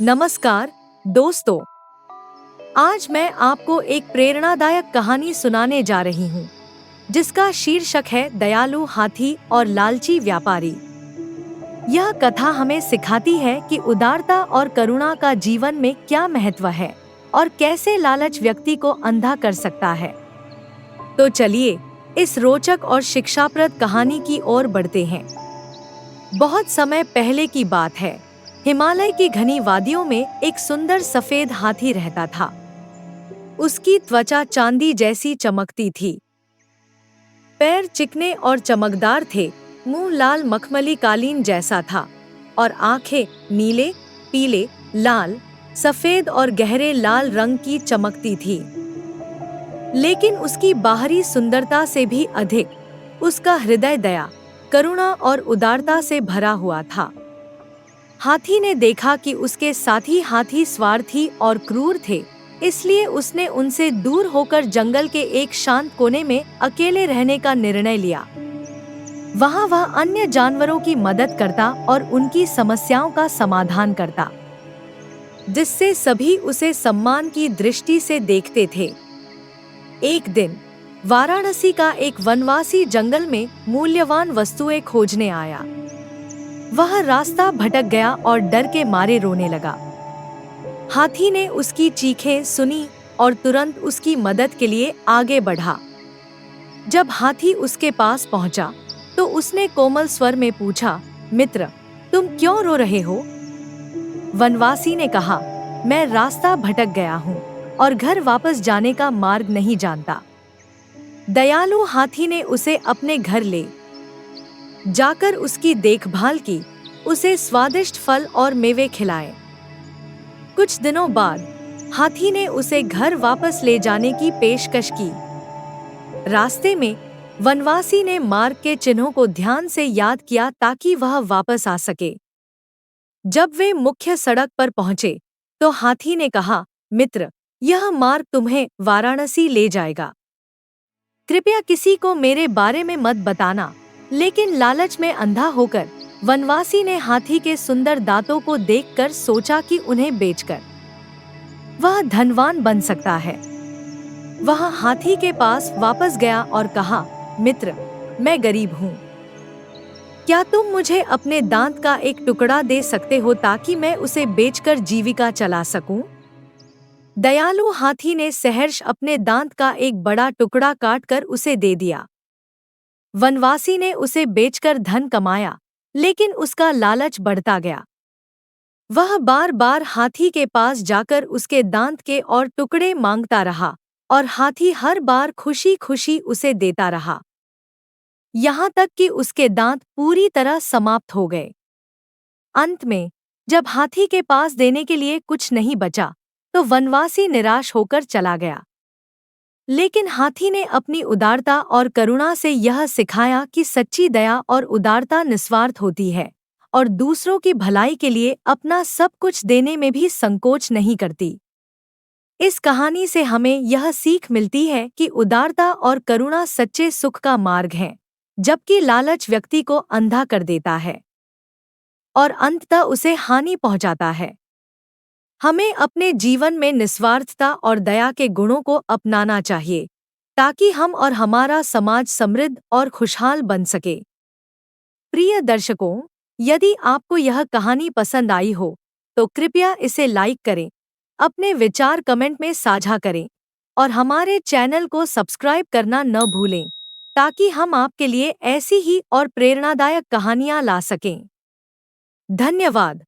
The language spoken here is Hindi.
नमस्कार दोस्तों, आज मैं आपको एक प्रेरणादायक कहानी सुनाने जा रही हूँ, जिसका शीर्षक है दयालु हाथी और लालची व्यापारी। यह कथा हमें सिखाती है कि उदारता और करुणा का जीवन में क्या महत्व है और कैसे लालच व्यक्ति को अंधा कर सकता है। तो चलिए इस रोचक और शिक्षाप्रद कहानी की ओर बढ़ते हैं। बहुत समय पहले की बात है। हिमालय की घनी वादियों में एक सुंदर सफेद हाथी रहता था। उसकी त्वचा चांदी जैसी चमकती थी, पैर चिकने और चमकदार थे, मुंह लाल मखमली कालीन जैसा था और आंखें नीले, पीले, लाल, सफेद और गहरे लाल रंग की चमकती थी। लेकिन उसकी बाहरी सुंदरता से भी अधिक उसका हृदय दया, करुणा और उदारता से भरा हुआ था। हाथी ने देखा कि उसके साथी हाथी स्वार्थी और क्रूर थे, इसलिए उसने उनसे दूर होकर जंगल के एक शांत कोने में अकेले रहने का निर्णय लिया। वहाँ वह अन्य जानवरों की मदद करता और उनकी समस्याओं का समाधान करता, जिससे सभी उसे सम्मान की दृष्टि से देखते थे। एक दिन वाराणसी का एक वनवासी जंगल में मूल्यवान वस्तुएं खोजने आया। वह रास्ता भटक गया और डर के मारे रोने लगा। हाथी ने उसकी चीखें सुनी और तुरंत उसकी मदद के लिए आगे बढ़ा। जब हाथी उसके पास पहुंचा, तो उसने कोमल स्वर में पूछा, मित्र, तुम क्यों रो रहे हो? वनवासी ने कहा, मैं रास्ता भटक गया हूँ और घर वापस जाने का मार्ग नहीं जानता। दयालु हाथी ने उसे अपने घर ले जाकर उसकी देखभाल की, उसे स्वादिष्ट फल और मेवे खिलाए। कुछ दिनों बाद हाथी ने उसे घर वापस ले जाने की पेशकश की। रास्ते में वनवासी ने मार्ग के चिन्हों को ध्यान से याद किया ताकि वह वापस आ सके। जब वे मुख्य सड़क पर पहुंचे, तो हाथी ने कहा, मित्र, यह मार्ग तुम्हें वाराणसी ले जाएगा। कृपया किसी को मेरे बारे में मत बताना। लेकिन लालच में अंधा होकर वनवासी ने हाथी के सुंदर दांतों को देखकर सोचा कि उन्हें बेचकर वह धनवान बन सकता है। वह हाथी के पास वापस गया और कहा, मित्र, मैं गरीब हूँ। क्या तुम मुझे अपने दांत का एक टुकड़ा दे सकते हो ताकि मैं उसे बेचकर जीविका चला सकूं? दयालु हाथी ने सहर्ष अपने दांत का एक बड़ा टुकड़ा काटकर उसे दे दिया। वनवासी ने उसे बेचकर धन कमाया, लेकिन उसका लालच बढ़ता गया। वह बार बार हाथी के पास जाकर उसके दांत के और टुकड़े मांगता रहा और हाथी हर बार खुशी खुशी उसे देता रहा, यहाँ तक कि उसके दांत पूरी तरह समाप्त हो गए। अंत में जब हाथी के पास देने के लिए कुछ नहीं बचा, तो वनवासी निराश होकर चला गया। लेकिन हाथी ने अपनी उदारता और करुणा से यह सिखाया कि सच्ची दया और उदारता निस्वार्थ होती है और दूसरों की भलाई के लिए अपना सब कुछ देने में भी संकोच नहीं करती। इस कहानी से हमें यह सीख मिलती है कि उदारता और करुणा सच्चे सुख का मार्ग है, जबकि लालच व्यक्ति को अंधा कर देता है और अंततः उसे हानि पहुंचाता है। हमें अपने जीवन में निस्वार्थता और दया के गुणों को अपनाना चाहिए, ताकि हम और हमारा समाज समृद्ध और खुशहाल बन सके। प्रिय दर्शकों, यदि आपको यह कहानी पसंद आई हो, तो कृपया इसे लाइक करें, अपने विचार कमेंट में साझा करें और हमारे चैनल को सब्सक्राइब करना न भूलें, ताकि हम आपके लिए ऐसी ही और प्रेरणादायक कहानियाँ ला सकें। धन्यवाद।